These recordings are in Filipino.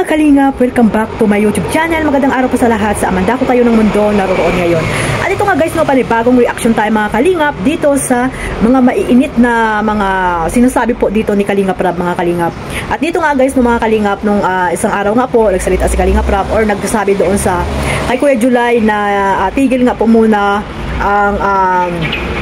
mga kalingap, welcome back to my YouTube channel. Magandang araw po sa lahat sa amanda ko kayo ng mundo naroon ngayon. At ito nga guys, no, panibagong reaction tayo mga kalingap dito sa mga maiinit na mga sinasabi po dito ni Kalingap Rab mga kalingap. At dito nga guys, no, mga kalingap, nung isang araw nga po nagsalita si Kalingap Rab or nagsasabi doon sa kay Kuya July na tigil nga po muna ang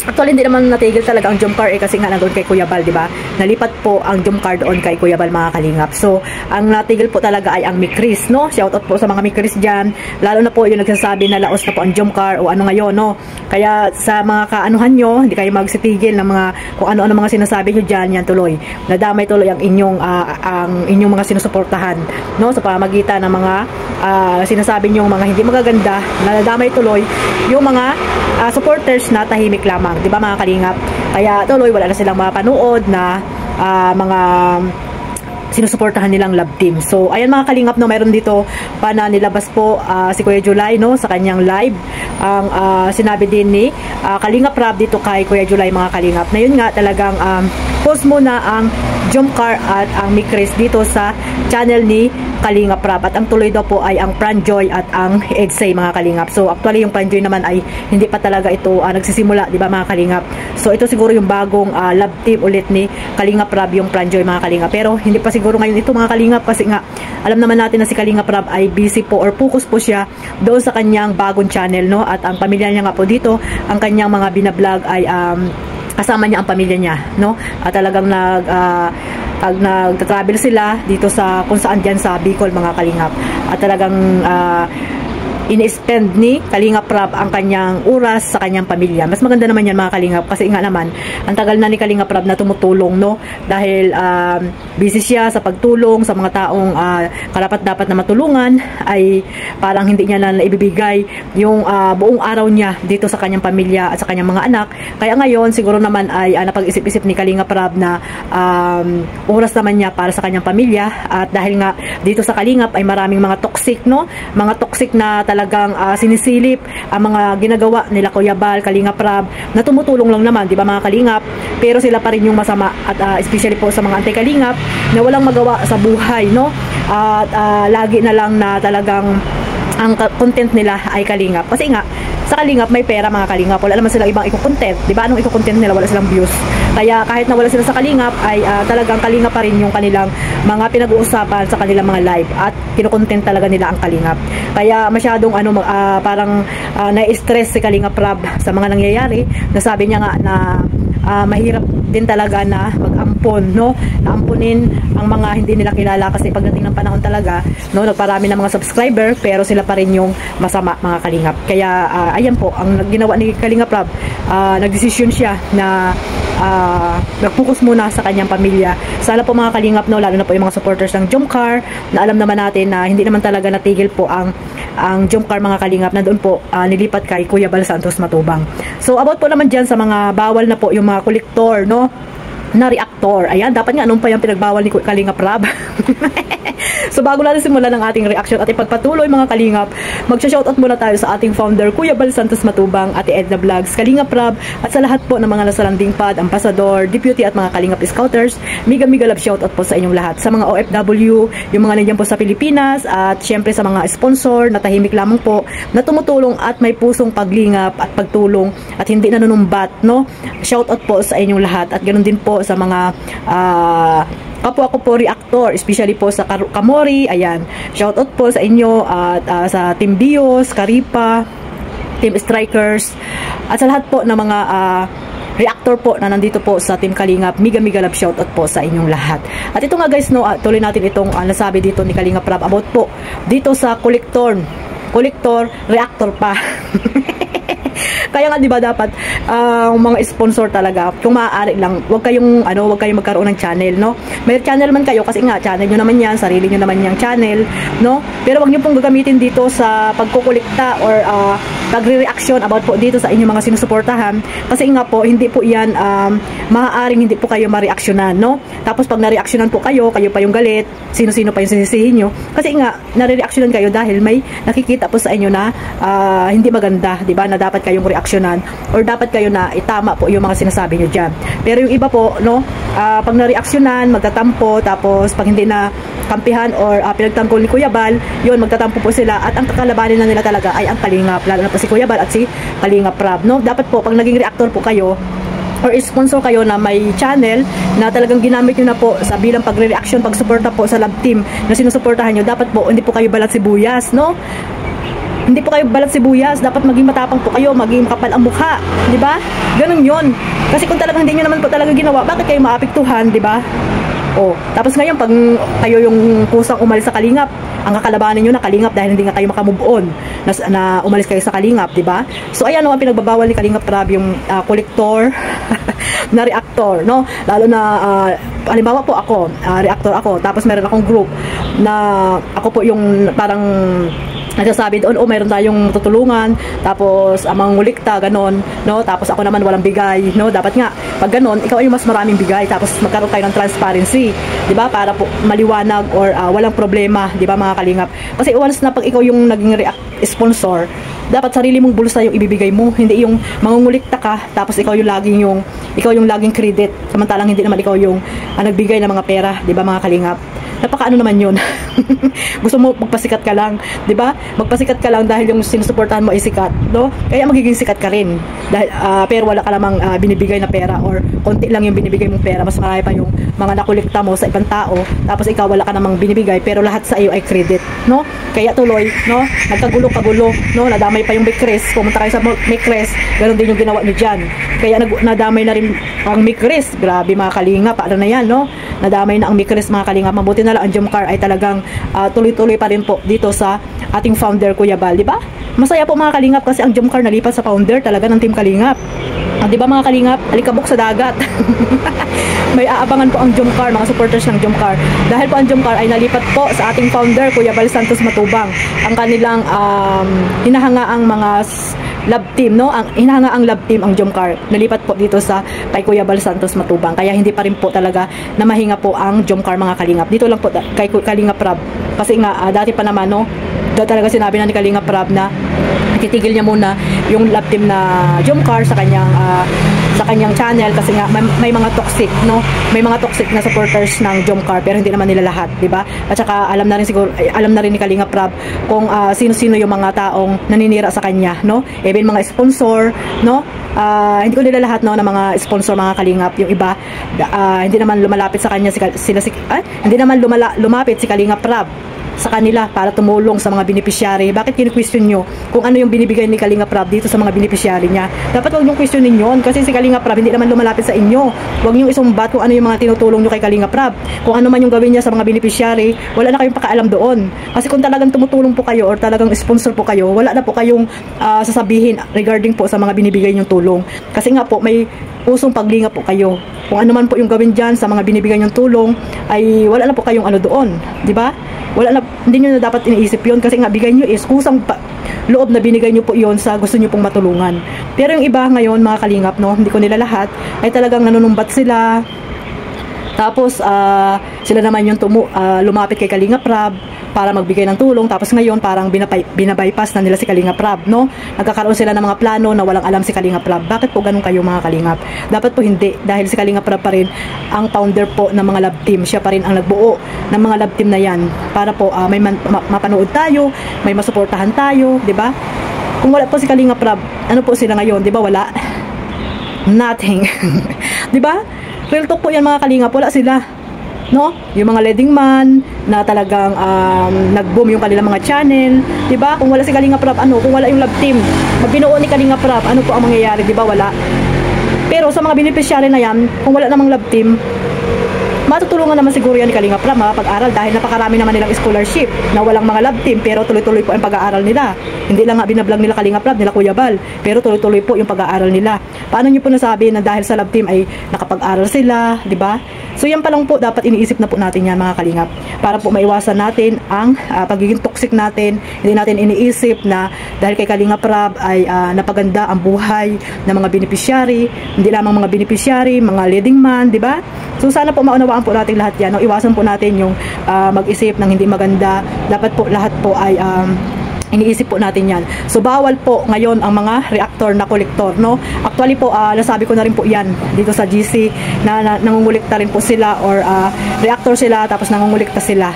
actually hindi naman natigil talaga ang jump car kasi nga nandoon kay Kuya Bal, di ba? Nalipat po ang jump car doon kay Kuya Bal mga kalingap. So, ang natigil po talaga ay ang Mikris, no? Shoutout po sa mga Mikris diyan. Lalo na po yung nagsasabi na laos na po ang jump car o ano ngayon, no? Kaya sa mga kaanuhan nyo, hindi kayo magsitigil ng mga kung ano-ano mga sinasabi nyo diyan, yan tuloy. Nadamay tuloy ang inyong mga sinusuportahan, no? Sa pamamagitan ng mga sinasabi nyo mga hindi magaganda, nadamay tuloy yung mga supporters na tahimik lamang, di ba mga kalingap? Kaya tuloy wala na silang mapanood na mga sinusuportahan nilang love team. So ayan mga kalingap, no, mayroon dito pa na nilabas po si Kuya July, no, sa kanyang live. Ang sinabi din ni Kalingap Rab dito kay Kuya July mga kalingap na yun nga talagang post muna ang jump car at ang Mikris dito sa channel ni Kalingap Rab, at ang tuloy daw po ay ang Pranjoy at ang Edsay mga kalingap. So actually yung Pranjoy naman ay hindi pa talaga ito nagsisimula, di ba mga kalingap? So ito siguro yung bagong love team ulit ni Kalingap Rab, yung Pranjoy mga kalingap. Pero hindi pa siguro ngayon ito mga kalingap kasi nga alam naman natin na si Kalingap Rab ay busy po or focus po siya doon sa kanyang bagong channel, no? At ang pamilya niya nga po dito, ang kanyang mga binablog ay kasama niya ang pamilya niya, no? At talagang nagta-travel sila dito sa kung saan diyan sa Bicol mga kalingap. At talagang ini-spend ni Kalingap Rab ang kanyang oras sa kanyang pamilya. Mas maganda naman yan mga kalingap kasi nga naman ang tagal na ni Kalingap Rab na tumutulong, no? Dahil busy siya sa pagtulong sa mga taong karapat-dapat na matulungan, ay parang hindi niya na naibibigay yung buong araw niya dito sa kanyang pamilya at sa kanyang mga anak. Kaya ngayon siguro naman ay napag-isip-isip ni Kalingap Rab na oras naman niya para sa kanyang pamilya. At dahil nga dito sa Kalingap ay maraming mga toxic, no? Mga toxic na talagang sinisilip ang mga ginagawa nila Kuya Bal, Kalingap Rab, na tumutulong lang naman, di ba mga kalingap? Pero sila pa rin yung masama, at especially po sa mga anti-kalingap na walang magawa sa buhay, no? At lagi na lang na talagang ang content nila ay kalingap. Kasi nga sa kalingap may pera mga kalingap, wala naman silang ibang i-content, di ba? Anong i-content nila? Wala silang views. Kaya kahit na wala sila sa kalingap ay talagang kalingap pa rin yung kanilang mga pinag-uusapan sa kanilang mga live, at kinukontent talaga nila ang kalingap. Kaya masyadong parang na-stress si Kalingap Rab sa mga nangyayari. Nasabi niya nga na mahirap din talaga na mag-ampon, no? Naampunin ang mga hindi nila kilala kasi pagdating ng panahon talaga, no, nagparami ng mga subscriber pero sila pa rin yung masama mga kalingap. Kaya ayan po ang ginawa ni Kalingap Rab, nagdesisyon siya na nag-focus muna sa kanyang pamilya. Sana po mga kalingap, no, lalo na po yung mga supporters ng jump car, na alam naman natin na hindi naman talaga natigil po ang jump car mga kalingap, na doon po nilipat kay Kuya Bal Santos Matubang. So about po naman dyan sa mga bawal na po yung mga kolektor, no, na reactor. Ayan, dapat nga anong pa yung pinagbawal ni Kalingap Rab. So bago natin simulan ng ating reaction at ipagpatuloy mga kalingap, magsha-shoutout muna tayo sa ating founder Kuya Bal Santos Matubang, Ate Edna Vlogs, Kalingap Rab, at sa lahat po ng mga nasalanding pad, ambasador, deputy at mga kalingap scouters. Mega love shoutout po sa inyong lahat. Sa mga OFW, yung mga nandiyan po sa Pilipinas, at syempre sa mga sponsor na tahimik lamang po na tumutulong at may pusong paglingap at pagtulong at hindi nanunumbat, no? Shoutout po sa inyong lahat, at ganoon din po sa mga kapwa ko po reactor, especially po sa Kamori. Ayan, shoutout po sa inyo, at sa Team Bios, Karipa, Team Strikers, at sa lahat po ng mga reactor po na nandito po sa Team Kalingap. Mega love shoutout po sa inyong lahat. At ito nga guys, no, tuloy natin itong nasabi dito ni Kalingap Rab about po dito sa collector reactor pa. Kaya nga 'di ba dapat mga sponsor talaga, kung maaari lang, wag kayong magkaroon ng channel, no? May channel man kayo kasi nga channel niyo naman 'yan, sarili niyo naman 'yang channel, no? Pero wag niyo pong gagamitin dito sa pagkukolekta or pagre-reaction about po dito sa inyong mga sinusuportahan, kasi nga po hindi po 'yan maaaring hindi po kayo ma-reactionan, no? Tapos pag na-reactionan po kayo pa yung galit, sino-sino pa yung sisisihin niyo, kasi nga nare-reactionan kayo dahil may nakikita po sa inyo na hindi maganda, 'di ba? Na dapat kayong reaksyonan or dapat kayo na itama po yung mga sinasabi nyo dyan. Pero yung iba po, no, pag na-reaksyonan, magtatampo, tapos pag hindi na kampihan or pinagtanggol ni Kuya Bal, yun, magtatampo po sila at ang kakalabanin na nila talaga ay ang Kalingap, lalo na po si Kuya Bal at si Kalingap Rab, no? Dapat po, pag naging reactor po kayo, or sponsor kayo na may channel na talagang ginamit nyo na po sa bilang pagre-reaction, pagsuporta po sa love team na sinusuportahan nyo, dapat po hindi po kayo balat sibuyas, no? Hindi po kayo balat sibuyas, dapat maging matapang po kayo, maging makapal ang mukha, di ba? Ganun yun. Kasi kung talagang hindi nyo naman po talaga ginawa, bakit kayo maapektuhan, di ba? Oh, tapos ngayon pag kayo yung kusang umalis sa Kalingap, ang kakalabanin nyo na Kalingap dahil hindi nga kayo makamove on na umalis kayo sa Kalingap, di ba? So ayan, no, ang pinagbabawal ni Kalingap Rab yung kolektor na reactor, no? Lalo na halimbawa po ako, reactor ako, tapos meron akong group na ako po yung parang nagsasabi doon, mayroon tayong tutulungan, tapos mga ngulikta, ganon, no? Tapos ako naman walang bigay, no? Dapat nga, pag ganon, ikaw ay mas maraming bigay, tapos magkaroon tayo ng transparency, di ba? Para po maliwanag or walang problema, di ba mga Kalingap? Kasi once na pag ikaw yung naging sponsor, dapat sarili mong bulsa yung ibibigay mo, hindi yung mangungulikta ka, tapos ikaw yung laging credit, samantalang hindi naman ikaw yung nagbigay ng mga pera, di ba mga Kalingap? Napakaano naman yun. Gusto mo magpasikat ka lang, di ba? Magpasikat ka lang dahil yung sinusuportahan mo ay sikat, no? Kaya magiging sikat ka rin. Dahil, pero wala ka namang binibigay na pera or konti lang yung binibigay mong pera, mas marami pa yung mga nakulikta mo sa ibang tao, tapos ikaw wala ka namang binibigay, pero lahat sa iyo ay credit, no? Kaya tuloy, no? Nagkagulo-kagulo, no? Nadamay pa yung Mikres, pumunta kayo sa Mikres, ganoon din yung ginawa nyo dyan. Kaya nadamay na rin ang Mikres, grabe mga Kalingap, paano na yan, no? Nadamay na ang Mikres mga Kalingap, mabuti na lang ang Jomcar ay talagang tuloy-tuloy pa rin po dito sa ating founder Kuya Bal, di ba? Masaya po mga Kalingap kasi ang Jomcar nalipat sa founder talaga ng Team Kalingap. Di ba mga Kalingap? Alikabok sa dagat. May aabangan po ang Jomcar, mga supporters ng Jomcar. Dahil po ang Jomcar ay nalipat po sa ating founder Kuya Bal Santos Matubang. Ang kanilang hinahangaang mga love team, no? Ang hinahangaang love team ang Jomcar. Nalipat po dito sa kay Kuya Bal Santos Matubang. Kaya hindi pa rin po talaga na mahinga po ang Jomcar mga Kalingap. Dito lang po kay Kalingap Rab. Kasi nga dati pa naman, no? Talaga sinabi na ni Kalingap Rab na titigil niya muna yung love team na Jomcar sa kanyang channel kasi nga may mga toxic, no? May mga toxic na supporters ng Jomcar pero hindi naman nila lahat, 'di ba? At saka alam na rin ni Kalingap Rab kung sino-sino yung mga taong naninira sa kanya, no? Even mga sponsor, no? Hindi ko nila lahat, no, ng mga sponsor mga Kalingap. Yung iba hindi naman lumalapit sa kanya hindi naman lumapit si Kalingap Rab sa kanila para tumulong sa mga beneficiary. Bakit kinu-question nyo kung ano yung binibigay ni Kalingap Rab dito sa mga beneficiary niya? Dapat huwag nyo questionin yun kasi si Kalingap Rab hindi naman lumalapit sa inyo. Huwag nyo isumbat kung ano yung mga tinutulong nyo kay Kalingap Rab. Kung ano man yung gawin niya sa mga beneficiary, wala na kayong pakaalam doon. Kasi kung talagang tumutulong po kayo or talagang sponsor po kayo, wala na po kayong sasabihin regarding po sa mga binibigay nyong tulong. Kasi nga po, may pusong paglingap po kayo. Kung ano man po yung gawin dyan sa mga binibigay nyong tulong, ay wala na po kayong ano doon. Diba? Wala na, hindi nyo na dapat iniisip yun kasi nga bigay nyo is kusang loob na binigay nyo po yon sa gusto nyo pong matulungan. Pero yung iba ngayon mga Kalingap, no, hindi ko nila lahat, ay talagang nanunumbat sila. Tapos sila naman yung lumapit kay Kalingap Rab para magbigay ng tulong, tapos ngayon parang binabypass na nila si Kalingap Rab, no? Nagkakaroon sila ng mga plano na walang alam si Kalingap Rab. Bakit po ganun kayo mga Kalingap? Dapat po hindi, dahil si Kalingap Rab pa rin ang founder po ng mga love team. Siya pa rin ang nagbuo ng mga love team na yan para po may mapanood tayo, may masuportahan tayo, di ba? Kung wala po si Kalingap Rab, ano po sila ngayon, di ba? Wala. Nothing. Di ba? Real talk po yan mga Kalingap, wala sila, no? Yung mga leading man na talagang nag-boom yung kanilang mga channel, 'di ba? Kung wala si Kalingap Rab, kung wala yung love team, magbinuo ni Kalingap Rab, ano po ang mangyayari, 'di ba? Wala. Pero sa mga beneficiary na yan, kung wala namang love team, matutulungan naman siguro yan ni Kalingap Rab makapag-aral dahil napakarami naman nilang scholarship na walang mga love team pero tuloy-tuloy po ang pag-aaral nila. Hindi lang nga binablog nila Kalingap Rab, nila Kuya Bal, pero tuloy-tuloy po yung pag-aaral nila. Paano nyo po nasabi na dahil sa love team ay nakapag-aral sila, di ba? So yan pa lang po, dapat iniisip na po natin yan mga Kalingap para po maiwasan natin ang pagiging toxic natin. Hindi natin iniisip na dahil kay Kalingap Rab ay napaganda ang buhay ng mga beneficiary, hindi lamang mga beneficiary, mga leading man, di ba? So sana po maunawaan po natin lahat yan, no? Iwasan po natin yung mag-isip ng hindi maganda. Dapat po lahat po ay iniisip po natin yan. So bawal po ngayon ang mga reactor na kolektor, no? Actually po, nasabi ko na rin po yan dito sa GC na nangungulikta rin po sila, or reactor sila tapos nangungulikta sila.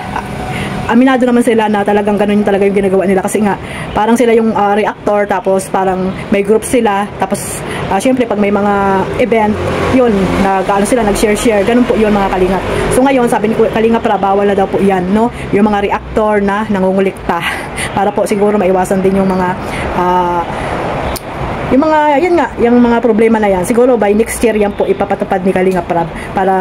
Aminado naman sila na talagang ganun yung talaga yung ginagawa nila, kasi nga parang sila yung reactor, tapos parang may group sila, tapos syempre pag may mga event yun, sila nag-share, ganun po yun mga kalingap. So ngayon sabi ni Kalingap Rab, bawal na daw po yan, no? Yung mga reactor na nangungulikta, para po siguro maiwasan din yung mga yung mga problema na yan. Siguro by next year yan po ipapatupad ni Kalingap Rab, para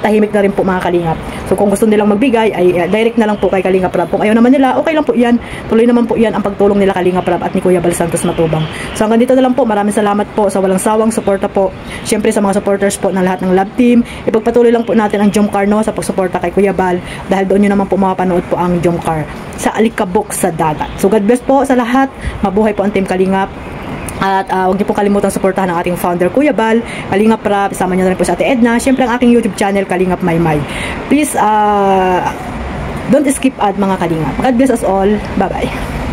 tahimik na rin po mga kalingap. So kung gusto nilang magbigay ay direct na lang po kay Kalingap Rab. Kung ayaw naman nila, okay lang po yan. Tuloy naman po yan ang pagtulong nila Kalingap Rab at ni Kuya Bal Santos Matubang. So hanggang dito na lang po. Maraming salamat po sa walang sawang suporta po. Syempre sa mga supporters po ng lahat ng Love Team. Ipagpatuloy lang po natin ang Jomcar, no, sa pagsuporta kay Kuya Bal, dahil doon nyo naman po mapapanood po ang Jomcar sa alikabok sa dagat. So God bless po sa lahat. Mabuhay po ang Team Kalingap. At huwag niyo po kalimutang suportahan ang ating founder Kuya Bal, Kalingap Rab, isama niyo na rin po sa Ate Edna, syempre ang aking YouTube channel Kalingap Maymay. Please don't skip ad mga kalingap. God bless us all. Bye bye.